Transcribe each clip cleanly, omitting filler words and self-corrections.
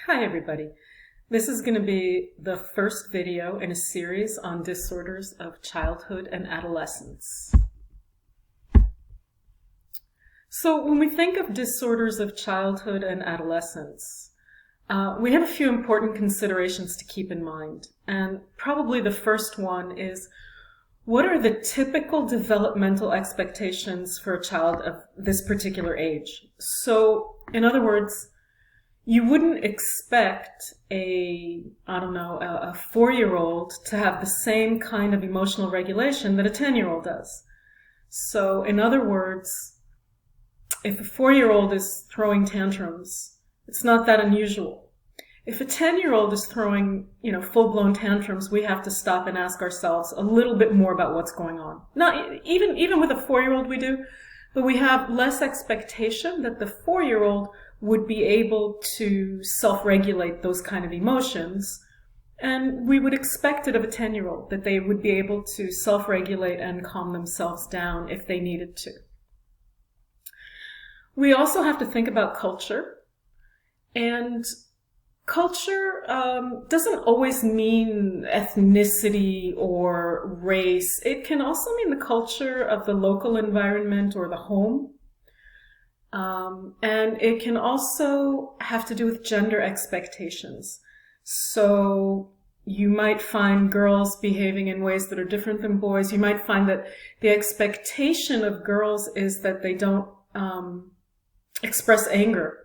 Hi everybody. This is going to be the first video in a series on disorders of childhood and adolescence. So when we think of disorders of childhood and adolescence, we have a few important considerations to keep in mind. And probably the first one is, what are the typical developmental expectations for a child of this particular age? So, in other words, you wouldn't expect a 4-year-old to have the same kind of emotional regulation that a 10-year-old does. So, in other words, if a 4-year-old is throwing tantrums, it's not that unusual. If a 10-year-old is throwing, full-blown tantrums, we have to stop and ask ourselves a little bit more about what's going on. Not even with a 4-year-old we do, but we have less expectation that the 4-year-old would be able to self-regulate those kind of emotions. And we would expect it of a 10-year-old, that they would be able to self-regulate and calm themselves down if they needed to. We also have to think about culture. And culture doesn't always mean ethnicity or race. It can also mean the culture of the local environment or the home. And it can also have to do with gender expectations. So you might find girls behaving in ways that are different than boys. You might find that the expectation of girls is that they don't express anger.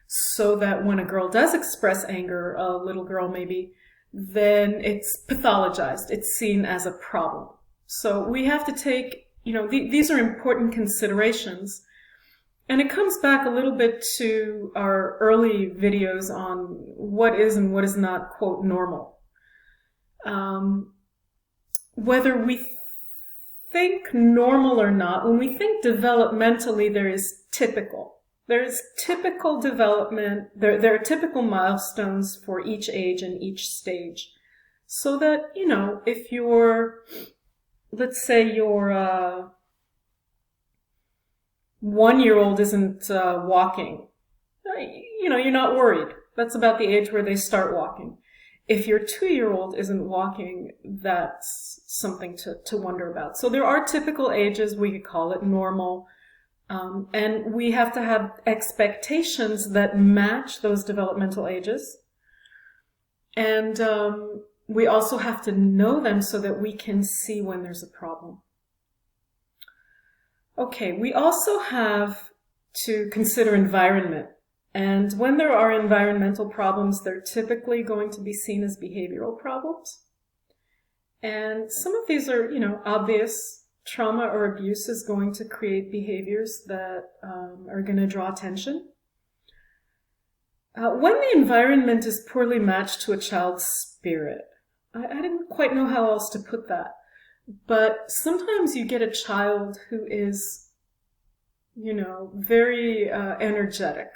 So that when a girl does express anger, a little girl maybe, then it's pathologized. It's seen as a problem. So we have to take, these are important considerations. And it comes back a little bit to our early videos on what is and what is not, quote, normal. Whether we think normal or not, when we think developmentally, there is typical. There is typical development. There are typical milestones for each age and each stage. So that, if let's say your 1-year-old isn't walking, you're not worried. That's about the age where they start walking. If your 2-year-old isn't walking, that's something to wonder about. So there are typical ages, we could call it normal, and we have to have expectations that match those developmental ages. And we also have to know them so that we can see when there's a problem. Okay, we also have to consider environment. And when there are environmental problems, they're typically going to be seen as behavioral problems. And some of these are, obvious. Trauma or abuse is going to create behaviors that are going to draw attention. When the environment is poorly matched to a child's spirit, I didn't quite know how else to put that. But sometimes you get a child who is, very energetic.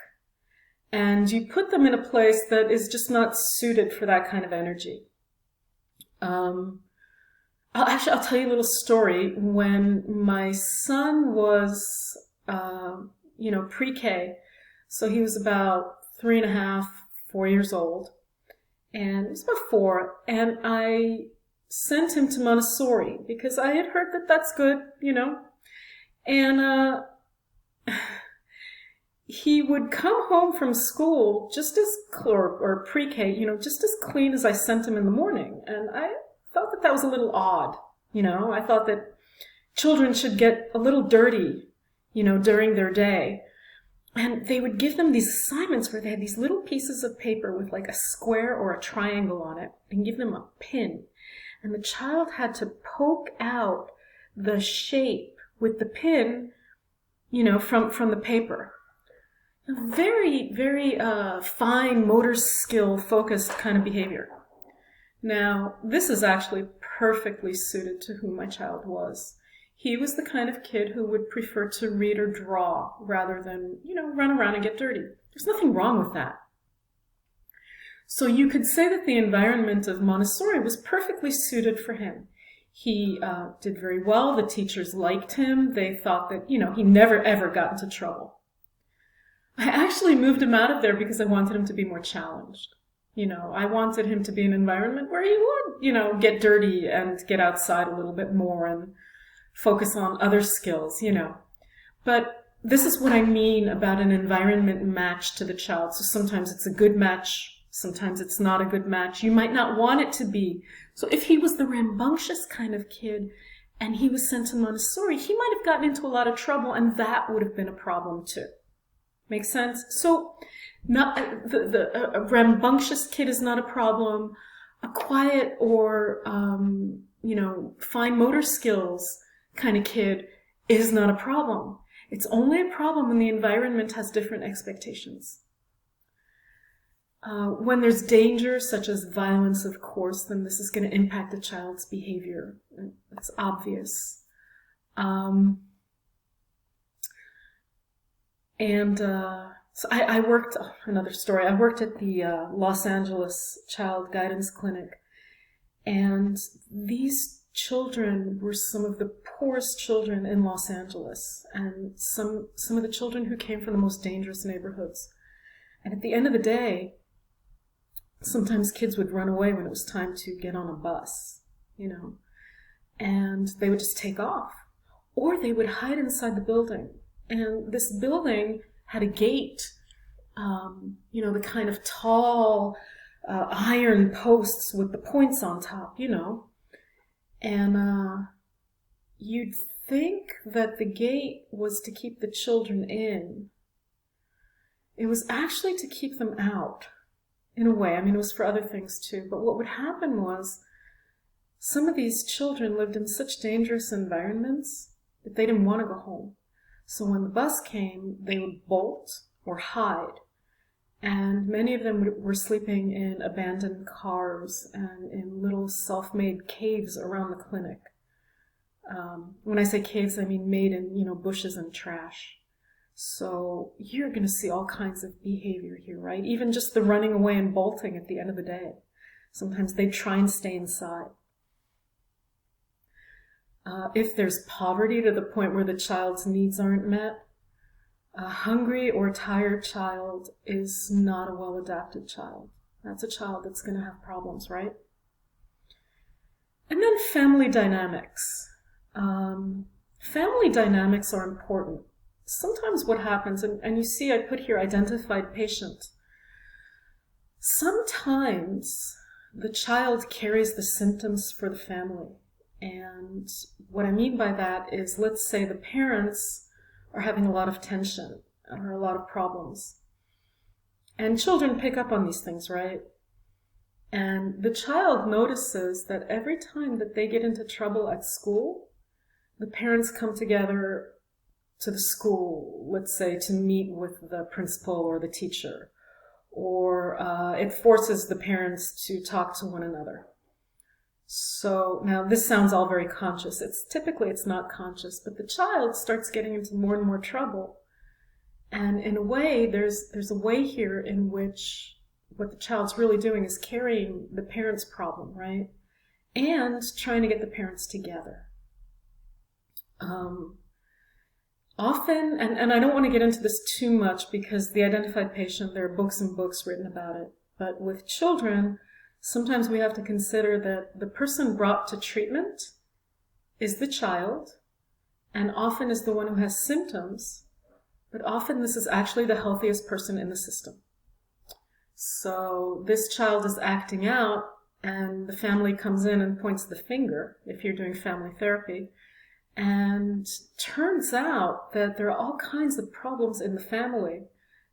And you put them in a place that is just not suited for that kind of energy. I'll tell you a little story. When my son was, pre-K, so he was about 3.5, 4 years old. And he was about 4, and I sent him to Montessori because I had heard that that's good, and he would come home from school just as, or pre-K, just as clean as I sent him in the morning. And I thought that was a little odd, I thought that children should get a little dirty, during their day. And they would give them these assignments where they had these little pieces of paper with like a square or a triangle on it and give them a pin. And the child had to poke out the shape with the pin, from the paper. A very, very fine motor skill focused kind of behavior. Now, this is actually perfectly suited to who my child was. He was the kind of kid who would prefer to read or draw rather than, run around and get dirty. There's nothing wrong with that. So you could say that the environment of Montessori was perfectly suited for him. He did very well. The teachers liked him. They thought that, he never ever got into trouble. I actually moved him out of there because I wanted him to be more challenged. I wanted him to be in an environment where he would, get dirty and get outside a little bit more and focus on other skills. But this is what I mean about an environment match to the child. So sometimes it's a good match, sometimes it's not a good match. You might not want it to be. So if he was the rambunctious kind of kid and he was sent to Montessori, he might have gotten into a lot of trouble, and that would have been a problem too. Make sense? So a rambunctious kid is not a problem. A quiet or, fine motor skills kind of kid is not a problem. It's only a problem when the environment has different expectations. When there's danger, such as violence, of course, then this is going to impact the child's behavior. It's obvious. So I worked, another story, I worked at the Los Angeles Child Guidance Clinic, and these children were some of the poorest children in Los Angeles, and some of the children who came from the most dangerous neighborhoods. And at the end of the day, sometimes kids would run away when it was time to get on a bus, and they would just take off, or they would hide inside the building. And this building had a gate, the kind of tall iron posts with the points on top, And you'd think that the gate was to keep the children in. It was actually to keep them out, in a way. I mean, it was for other things too. But what would happen was some of these children lived in such dangerous environments that they didn't want to go home. So when the bus came, they would bolt or hide. And many of them were sleeping in abandoned cars and in little self-made caves around the clinic. When I say caves, I mean made in, bushes and trash. So you're going to see all kinds of behavior here, right? Even just the running away and bolting at the end of the day. Sometimes they try and stay inside. If there's poverty to the point where the child's needs aren't met, a hungry or tired child is not a well-adapted child. That's a child that's going to have problems, right? And then family dynamics. Family dynamics are important. Sometimes what happens, and you see I put here identified patient. Sometimes the child carries the symptoms for the family. And what I mean by that is, let's say the parents are having a lot of tension or a lot of problems. And children pick up on these things, right? And the child notices that every time that they get into trouble at school, the parents come together to the school, let's say, to meet with the principal or the teacher. Or it forces the parents to talk to one another. So now this sounds all very conscious. Typically it's not conscious, but the child starts getting into more and more trouble. And in a way, there's a way here in which what the child's really doing is carrying the parents' problem, right? And trying to get the parents together. Often, and I don't want to get into this too much because the identified patient, there are books and books written about it, but with children, sometimes we have to consider that the person brought to treatment is the child, and often is the one who has symptoms, but often this is actually the healthiest person in the system. So this child is acting out, and the family comes in and points the finger, if you're doing family therapy, and turns out that there are all kinds of problems in the family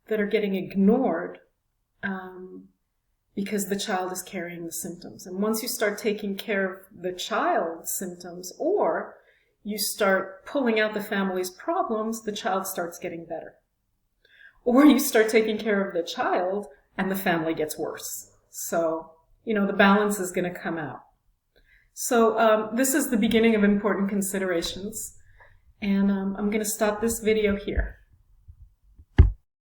that are getting ignored because the child is carrying the symptoms. And once you start taking care of the child's symptoms, or you start pulling out the family's problems, the child starts getting better. Or you start taking care of the child and the family gets worse. So, the balance is going to come out. So this is the beginning of important considerations. And I'm going to stop this video here.